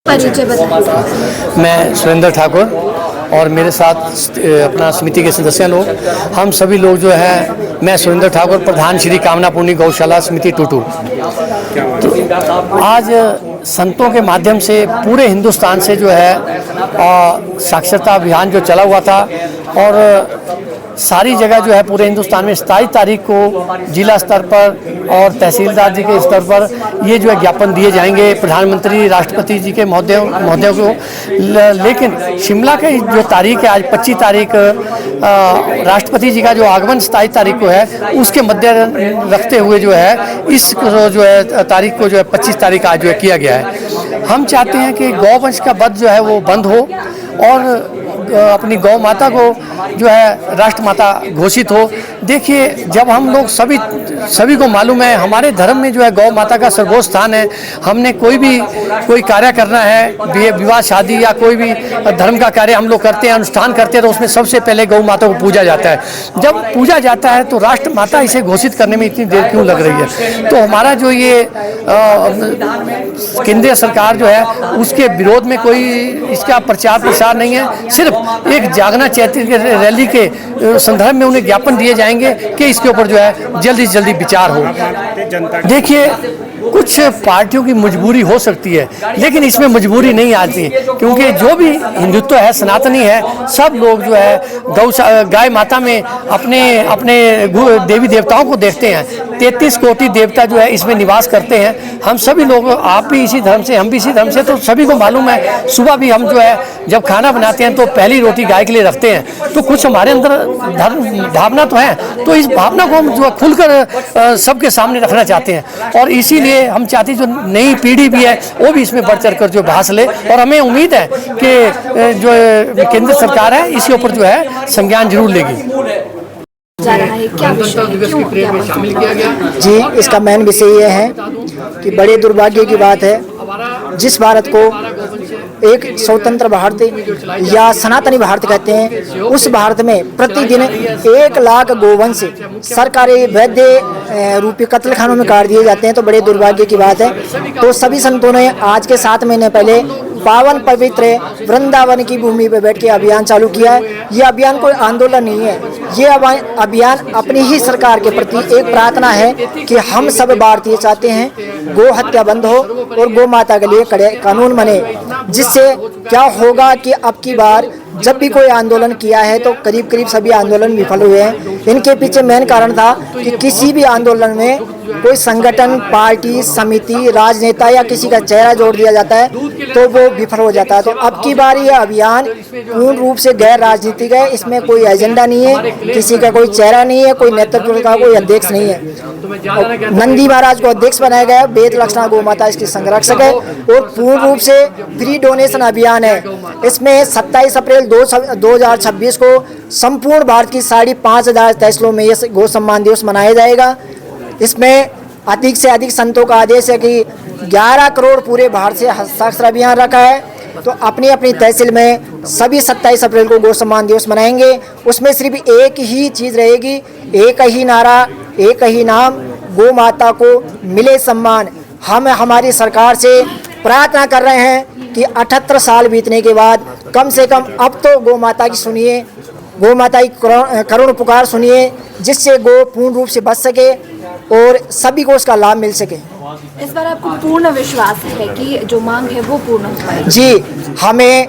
परिचय बताइए। मैं सुरेंद्र ठाकुर और मेरे साथ अपना समिति के सदस्य लोग, हम सभी लोग जो है, मैं सुरेंद्र ठाकुर, प्रधान श्री कामनापूर्णी गौशाला समिति टूटू। तो आज संतों के माध्यम से पूरे हिंदुस्तान से जो है साक्षरता अभियान जो चला हुआ था और सारी जगह जो है पूरे हिंदुस्तान में 27 तारीख को जिला स्तर पर और तहसीलदार जी के स्तर पर ये जो है ज्ञापन दिए जाएंगे प्रधानमंत्री राष्ट्रपति जी के महोदय को। लेकिन शिमला की जो तारीख है आज 25 तारीख राष्ट्रपति जी का जो आगमन 27 तारीख को है, उसके मध्य रखते हुए जो है इस जो है तारीख को जो है 25 तारीख आज जो है किया गया है। हम चाहते हैं कि गौवंश का वध जो है वो बंद हो और अपनी गौ माता को जो है राष्ट्रमाता घोषित हो। देखिए, जब हम लोग सभी को मालूम है हमारे धर्म में जो है गौ माता का सर्वोच्च स्थान है। हमने कोई कार्य करना है, विवाह शादी या कोई भी धर्म का कार्य हम लोग करते हैं, अनुष्ठान करते हैं, तो उसमें सबसे पहले गौ माता को पूजा जाता है। जब पूजा जाता है तो राष्ट्रमाता इसे घोषित करने में इतनी देर क्यों लग रही है? तो हमारा जो ये केंद्रीय सरकार जो है उसके विरोध में कोई इसका प्रचार प्रसार नहीं है, सिर्फ एक जागना चैतन्य रैली के संदर्भ में उन्हें ज्ञापन दिए जाएंगे कि इसके ऊपर जो है जल्दी से जल्दी विचार हो। देखिए, कुछ पार्टियों की मजबूरी हो सकती है, लेकिन इसमें मजबूरी नहीं आती, क्योंकि जो भी हिंदुत्व है, सनातनी है, सब लोग जो है गाय माता में अपने देवी देवताओं को देखते हैं। 33 कोटि देवता जो है इसमें निवास करते हैं। हम सभी लोग, आप भी इसी धर्म से, हम भी इसी धर्म से, तो सभी को मालूम है सुबह भी हम जो है जब खाना बनाते हैं तो पहली रोटी गाय के लिए रखते हैं। तो कुछ हमारे अंदर धर्म भावना तो है, तो इस भावना को हम जो खुलकर सबके सामने रखना चाहते हैं और इसीलिए हम चाहते हैं जो नई पीढ़ी भी है वो भी इसमें बढ़ चढ़कर जो भाग ले। और हमें उम्मीद है कि जो केंद्र सरकार है इसके ऊपर जो है संज्ञान जरूर लेगी। जा रहा है, क्या विषय है, क्यों शामिल किया गया? जी, इसका मेन विषय ये है कि बड़े दुर्भाग्य की बात है, जिस भारत को एक स्वतंत्र भारत या सनातनी भारत कहते हैं, उस भारत में प्रतिदिन 1 लाख गोवंश सरकारी वैध रूपी कत्लखानों में काट दिए जाते हैं। तो बड़े दुर्भाग्य की बात है। तो सभी संतों ने आज के 7 महीने पहले पावन पवित्र वृंदावन की भूमि पर बैठ के अभियान चालू किया है। ये अभियान कोई आंदोलन नहीं है, ये अभियान अपनी ही सरकार के प्रति एक प्रार्थना है कि हम सब भारतीय चाहते हैं गो हत्या बंद हो और गौ माता के लिए कड़े कानून बने। जिससे क्या होगा कि अब की बार जब भी कोई आंदोलन किया है तो करीब करीब सभी आंदोलन विफल हुए हैं। इनके पीछे मेन कारण था कि किसी भी आंदोलन में कोई संगठन, पार्टी, समिति, राजनेता या किसी का चेहरा जोड़ दिया जाता है तो वो विफल हो जाता है। तो अब की बार ये अभियान पूर्ण रूप से गैर राजनीतिक है, इसमें कोई एजेंडा नहीं है, किसी का कोई चेहरा नहीं है, कोई नेतृत्व का कोई अध्यक्ष नहीं है। नंदी महाराज को अध्यक्ष बनाया गया, वेद लक्षणा गौ माता इसकी संरक्षक है और पूर्ण रूप से फ्री डोनेशन अभियान है। इसमें 27 अप्रैल 2026 को संपूर्ण भारत की 5,500 तहसीलों में ये गौ सम्मान दिवस मनाया जाएगा। इसमें अधिक से अधिक संतों का आदेश है कि 11 करोड़ पूरे भारत से हस्ताक्षर अभियान रखा है। तो अपनी अपनी तहसील में सभी 27 अप्रैल को गौ सम्मान दिवस मनाएंगे। उसमें सिर्फ एक ही चीज़ रहेगी, एक ही नारा, एक ही नाम, गौ माता को मिले सम्मान। हम हमारी सरकार से प्रार्थना कर रहे हैं कि 78 साल बीतने के बाद कम से कम अब तो गौ माता की सुनिए, गौ माता की करुण पुकार सुनिए, जिससे गौ पूर्ण रूप से बच सके और सभी को उसका लाभ मिल सके। इस बार आपको पूर्ण विश्वास है कि जो मांग है वो पूर्ण हो पाएगी? जी, हमें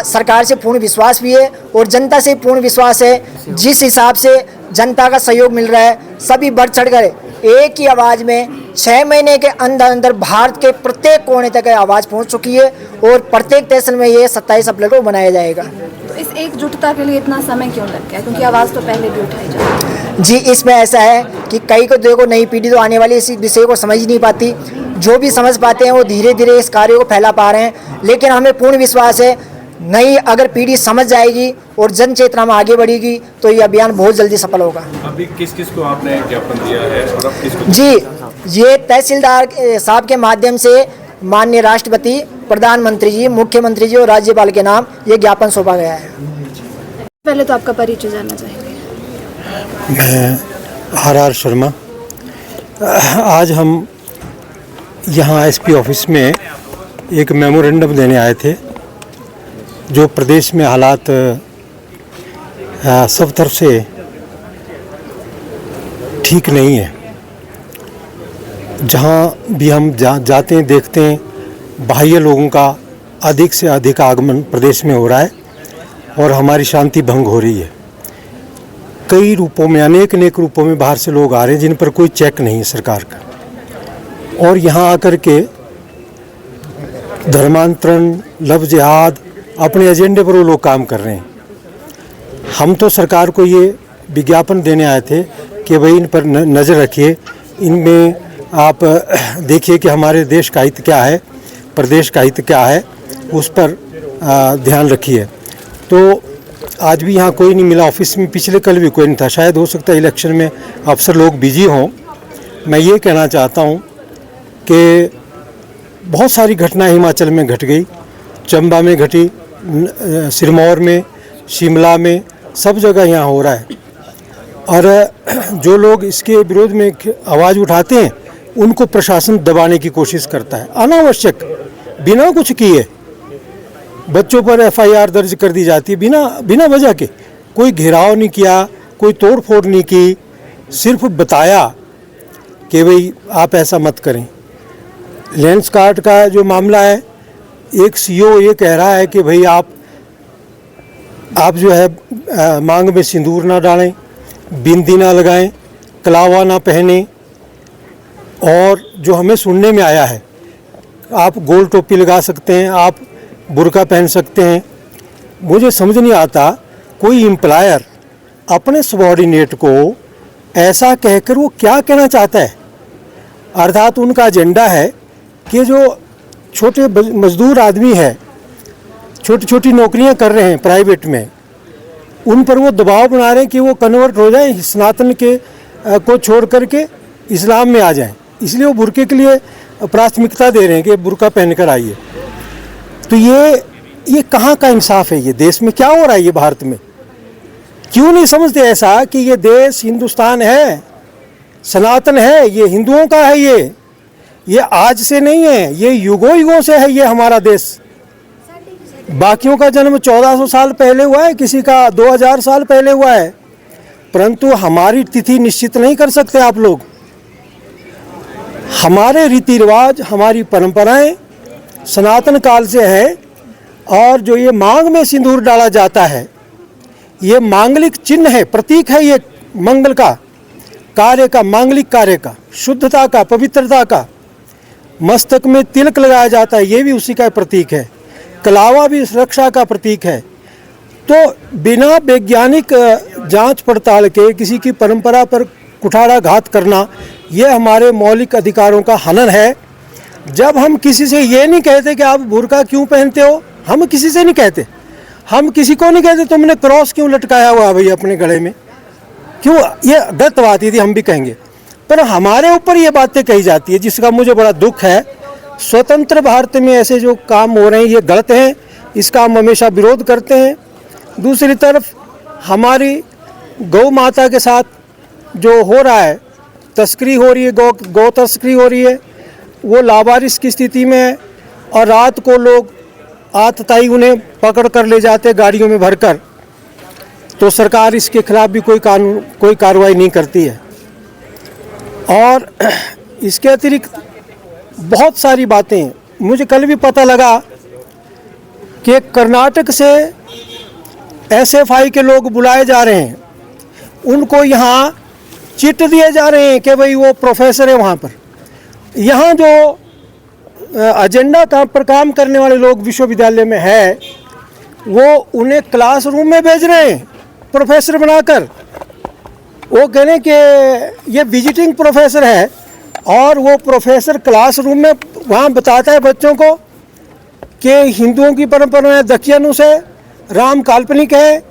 सरकार से पूर्ण विश्वास भी है और जनता से पूर्ण विश्वास है। जिस हिसाब से जनता का सहयोग मिल रहा है, सभी बढ़ चढ़ कर एक ही आवाज़ में 6 महीने के अंदर अंदर भारत के प्रत्येक कोने तक आवाज़ पहुंच चुकी है और प्रत्येक तहसील में ये 27 अप्रैल को बनाया जाएगा। तो इस एकजुटता के लिए इतना समय क्यों लग गया? क्योंकि आवाज़ तो पहले भी उठाई जाती है। जी, इसमें ऐसा है कि कई को देखो, नई पीढ़ी तो आने वाली इस विषय को समझ नहीं पाती। जो भी समझ पाते हैं वो धीरे धीरे इस कार्य को फैला पा रहे हैं। लेकिन हमें पूर्ण विश्वास है नई अगर पीढ़ी समझ जाएगी और जन चेतना में आगे बढ़ेगी तो ये अभियान बहुत जल्दी सफल होगा। अभी किस किस को आपने ज्ञापन दिया है और अब किसको? जी, ये तहसीलदार साहब के माध्यम से माननीय राष्ट्रपति, प्रधानमंत्री जी, मुख्यमंत्री जी और राज्यपाल के नाम ये ज्ञापन सौंपा गया है। पहले तो आपका परिचय जानना चाहेंगे। मैं RR शर्मा। आज हम यहाँ SP ऑफिस में एक मेमोरेंडम देने आए थे जो प्रदेश में हालात सब तरफ से ठीक नहीं है। जहाँ भी हम जाते हैं देखते हैं बाह्य लोगों का अधिक से अधिक आगमन प्रदेश में हो रहा है और हमारी शांति भंग हो रही है। कई रूपों में अनेक रूपों में बाहर से लोग आ रहे हैं जिन पर कोई चेक नहीं है सरकार का, और यहाँ आकर के धर्मांतरण, लव जिहाद, अपने एजेंडे पर वो लोग काम कर रहे हैं। हम तो सरकार को ये विज्ञापन देने आए थे कि भाई इन पर नज़र रखिए, इनमें आप देखिए कि हमारे देश का हित क्या है, प्रदेश का हित क्या है, उस पर ध्यान रखिए। तो आज भी यहाँ कोई नहीं मिला, ऑफिस में पिछले कल भी कोई नहीं था। शायद हो सकता है इलेक्शन में अफसर लोग बिजी हों। मैं ये कहना चाहता हूँ कि बहुत सारी घटनाएं हिमाचल में घट गई, चंबा में घटी, सिरमौर में, शिमला में, सब जगह यहाँ हो रहा है। और जो लोग इसके विरोध में आवाज़ उठाते हैं उनको प्रशासन दबाने की कोशिश करता है। अनावश्यक बिना कुछ किए बच्चों पर FIR दर्ज कर दी जाती है, बिना वजह के। कोई घेराव नहीं किया, कोई तोड़ फोड़ नहीं की, सिर्फ बताया कि भाई आप ऐसा मत करें। लेंसकार्ट का जो मामला है, एक CO ये कह रहा है कि भाई आप जो है मांग में सिंदूर ना डालें, बिंदी ना लगाएं, कलावा ना पहने, और जो हमें सुनने में आया है आप गोल टोपी लगा सकते हैं, आप बुर्का पहन सकते हैं। मुझे समझ नहीं आता कोई एम्प्लॉयर अपने सबॉर्डिनेट को ऐसा कहकर वो क्या कहना चाहता है। अर्थात उनका एजेंडा है कि जो छोटे मजदूर आदमी है, छोटी छोटी नौकरियां कर रहे हैं प्राइवेट में, उन पर वो दबाव बना रहे हैं कि वो कन्वर्ट हो जाएं, सनातन के को छोड़ करके इस्लाम में आ जाएं। इसलिए वो बुर्के के लिए प्राथमिकता दे रहे हैं कि बुर्का पहन कर आइए। तो ये कहाँ का इंसाफ है? ये देश में क्या हो रहा है? ये भारत में क्यों नहीं समझते ऐसा कि ये देश हिंदुस्तान है, सनातन है, ये हिंदुओं का है। ये आज से नहीं है, ये युगों युगों से है ये हमारा देश। बाकियों का जन्म 1400 साल पहले हुआ है, किसी का 2000 साल पहले हुआ है, परंतु हमारी तिथि निश्चित नहीं कर सकते आप लोग। हमारे रीति रिवाज, हमारी परंपराएं सनातन काल से है। और जो ये मांग में सिंदूर डाला जाता है, ये मांगलिक चिन्ह है, प्रतीक है, ये मंगल का कार्य का, मांगलिक कार्य का, शुद्धता का, पवित्रता का। मस्तक में तिलक लगाया जाता है, ये भी उसी का प्रतीक है। कलावा भी सुरक्षा का प्रतीक है। तो बिना वैज्ञानिक जांच पड़ताल के किसी की परंपरा पर कुठाराघात करना, ये हमारे मौलिक अधिकारों का हनन है। जब हम किसी से ये नहीं कहते कि आप बुर्का क्यों पहनते हो, हम किसी से नहीं कहते, हम किसी को नहीं कहते तुमने क्रॉस क्यों लटकाया हुआ भाई अपने गले में, क्यों, ये गलत बात थी, हम भी कहेंगे। पर हमारे ऊपर ये बातें कही जाती है, जिसका मुझे बड़ा दुख है। स्वतंत्र भारत में ऐसे जो काम हो रहे हैं ये गलत हैं, इसका हम हमेशा विरोध करते हैं। दूसरी तरफ हमारी गौ माता के साथ जो हो रहा है, तस्करी हो रही है, गौ तस्करी हो रही है, वो लावारिस की स्थिति में है। और रात को लोग आतताई उन्हें पकड़ कर ले जाते गाड़ियों में भरकर, तो सरकार इसके खिलाफ भी कोई कार्रवाई नहीं करती है। और इसके अतिरिक्त बहुत सारी बातें, मुझे कल भी पता लगा कि कर्नाटक से SFI के लोग बुलाए जा रहे हैं, उनको यहाँ चिट दिए जा रहे हैं कि भाई वो प्रोफेसर है वहाँ पर। यहाँ जो एजेंडा पर काम करने वाले लोग विश्वविद्यालय में है, वो उन्हें क्लासरूम में भेज रहे हैं प्रोफेसर बनाकर। वो कह रहे हैं कि ये विजिटिंग प्रोफेसर है, और वो प्रोफेसर क्लासरूम में वहाँ बताता है बच्चों को कि हिंदुओं की परंपरा में दक्षिणों से राम काल्पनिक है।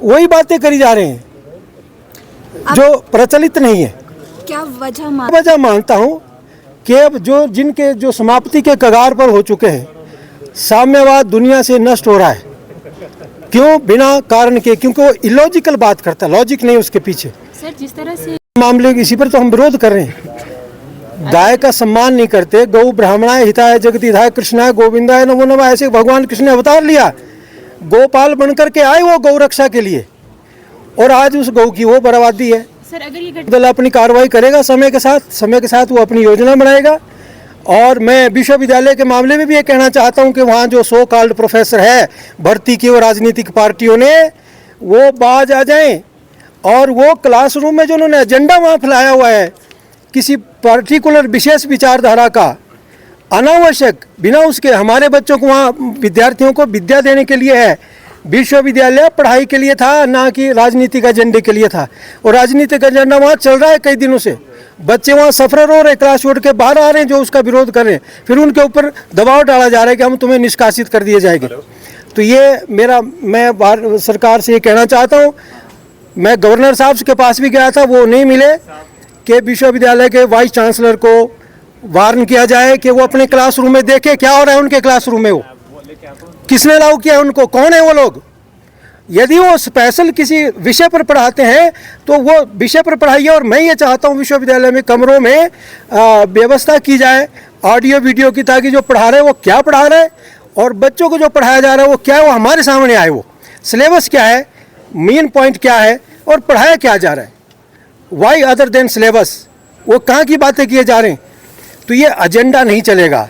वही बातें करी जा रहे हैं जो प्रचलित नहीं है। क्या वजह मानता हूँ कि अब जिनके जो समाप्ति के कगार पर हो चुके हैं, साम्यवाद दुनिया से नष्ट हो रहा है। क्यों? बिना कारण के, क्योंकि वो इलॉजिकल बात करता है, लॉजिक नहीं उसके पीछे। सर, जिस तरह से मामले इसी पर तो हम विरोध कर रहे हैं। गाय का सम्मान नहीं करते। गौ ब्राह्मणाय हिताय जगतिधाय कृष्णाय गोविंदाय नमो नमः, ऐसे भगवान कृष्ण ने अवतार लिया, गोपाल बनकर के आए वो गौ रक्षा के लिए, और आज उस गौ की वो बर्बादी है। सर अगर ये दल अपनी कार्रवाई करेगा समय के साथ वो अपनी योजना बनाएगा। और मैं विश्वविद्यालय के मामले में भी ये कहना चाहता हूँ कि वहाँ जो सो कॉल्ड प्रोफेसर है भर्ती की और राजनीतिक पार्टियों ने, वो बाज आ जाएं, और वो क्लासरूम में जो उन्होंने एजेंडा वहाँ फैलाया हुआ है किसी पर्टिकुलर विशेष विचारधारा का, अनावश्यक, बिना उसके हमारे बच्चों को वहाँ विद्यार्थियों को विद्या देने के लिए है। विश्वविद्यालय पढ़ाई के लिए था, ना कि राजनीतिक एजेंडे के लिए था। और राजनीतिक एजेंडा वहाँ चल रहा है कई दिनों से। बच्चे वहाँ सफर हो रहे, क्लास छोड़ के बाहर आ रहे हैं जो उसका विरोध कर रहे हैं, फिर उनके ऊपर दबाव डाला जा रहा है कि हम तुम्हें निष्कासित कर दिए जाएंगे। तो ये मैं सरकार से ये कहना चाहता हूँ। मैं गवर्नर साहब के पास भी गया था, वो नहीं मिले, कि विश्वविद्यालय के वाइस चांसलर को वार्न किया जाए कि वो अपने क्लासरूम में देखे क्या हो रहा है उनके क्लासरूम में, वो किसने लागू किया उनको, कौन है वो लोग। यदि वो स्पेशल किसी विषय पर पढ़ाते हैं तो वो विषय पर पढ़ाइए। और मैं ये चाहता हूँ विश्वविद्यालय में कमरों में व्यवस्था की जाए ऑडियो वीडियो की, ताकि जो पढ़ा रहे हैं वो क्या पढ़ा रहे हैं और बच्चों को जो पढ़ाया जा रहा है वो क्या है, वो हमारे सामने आए। वो सिलेबस क्या है, मेन पॉइंट क्या है और पढ़ाया क्या जा रहा है, वाई अदर देन सिलेबस, वो कहाँ की बातें किए जा रहे हैं। तो ये एजेंडा नहीं चलेगा।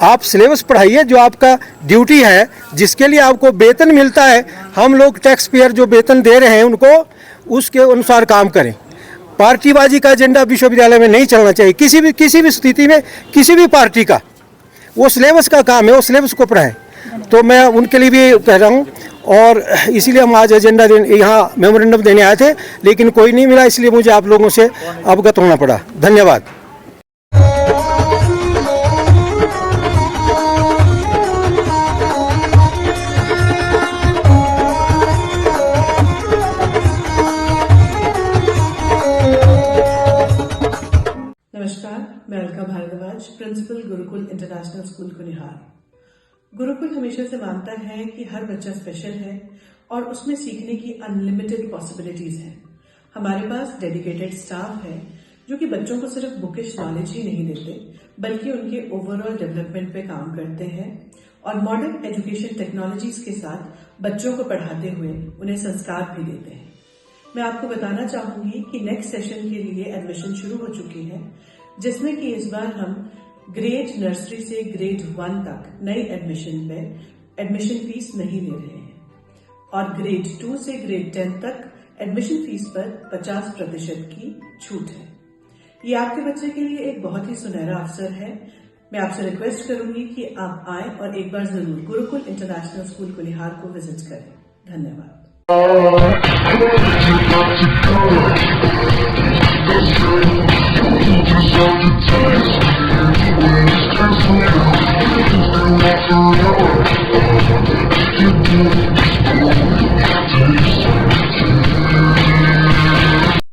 आप सिलेबस पढ़ाइए, जो आपका ड्यूटी है, जिसके लिए आपको वेतन मिलता है, हम लोग टैक्स पेयर जो वेतन दे रहे हैं उनको, उसके अनुसार काम करें। पार्टीबाजी का एजेंडा विश्वविद्यालय में नहीं चलना चाहिए किसी भी स्थिति में, किसी भी पार्टी का। वो सिलेबस का काम है, वो सिलेबस को पढ़ाएं। तो मैं उनके लिए भी कह रहा हूँ, और इसीलिए हम आज एजेंडा यहाँ मेमोरेंडम देने आए थे, लेकिन कोई नहीं मिला, इसलिए मुझे आप लोगों से अवगत होना पड़ा। धन्यवाद। नमस्कार, मैं Alka Bhardwaj, principal Gurukul international school Kunihar. Gurukul हमेशा से मानता है कि हर बच्चा स्पेशल है और उसमें सीखने की अनलिमिटेड पॉसिबिलिटीज हैं। हमारे पास डेडिकेटेड स्टाफ है जो कि बच्चों को सिर्फ बुकिश नॉलेज ही नहीं देते, बल्कि उनके ओवरऑल डेवलपमेंट पे काम करते हैं और मॉडर्न एजुकेशन टेक्नोलॉजीज के साथ बच्चों को पढ़ाते हुए उन्हें संस्कार भी देते हैं। मैं आपको बताना चाहूंगी कि नेक्स्ट सेशन के लिए एडमिशन शुरू हो चुकी है, जिसमें कि इस बार हम ग्रेड नर्सरी से ग्रेड 1 तक नई एडमिशन पे एडमिशन फीस नहीं ले रहे हैं और ग्रेड 2 से ग्रेड 10 तक एडमिशन फीस पर 50% की छूट है। ये आपके बच्चे के लिए एक बहुत ही सुनहरा अवसर है। मैं आपसे रिक्वेस्ट करूंगी कि आप आए और एक बार जरूर गुरुकुल इंटरनेशनल स्कूल कुनिहार को विजिट करें। धन्यवाद।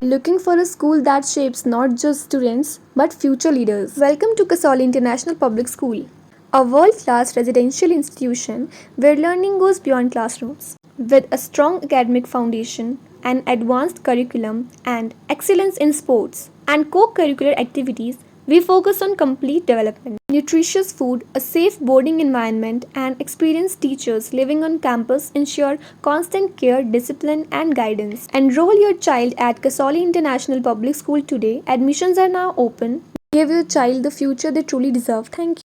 Looking for a school that shapes not just students but future leaders? Welcome to Kasauli International Public School, a world-class residential institution where learning goes beyond classrooms. With a strong academic foundation, an advanced curriculum, and excellence in sports and co-curricular activities, we focus on complete development. Nutritious food, a safe boarding environment, and experienced teachers living on campus ensure constant care, discipline, and guidance. Enroll your child at Kasauli International Public School today. Admissions are now open. Give your child the future they truly deserve. Thank you.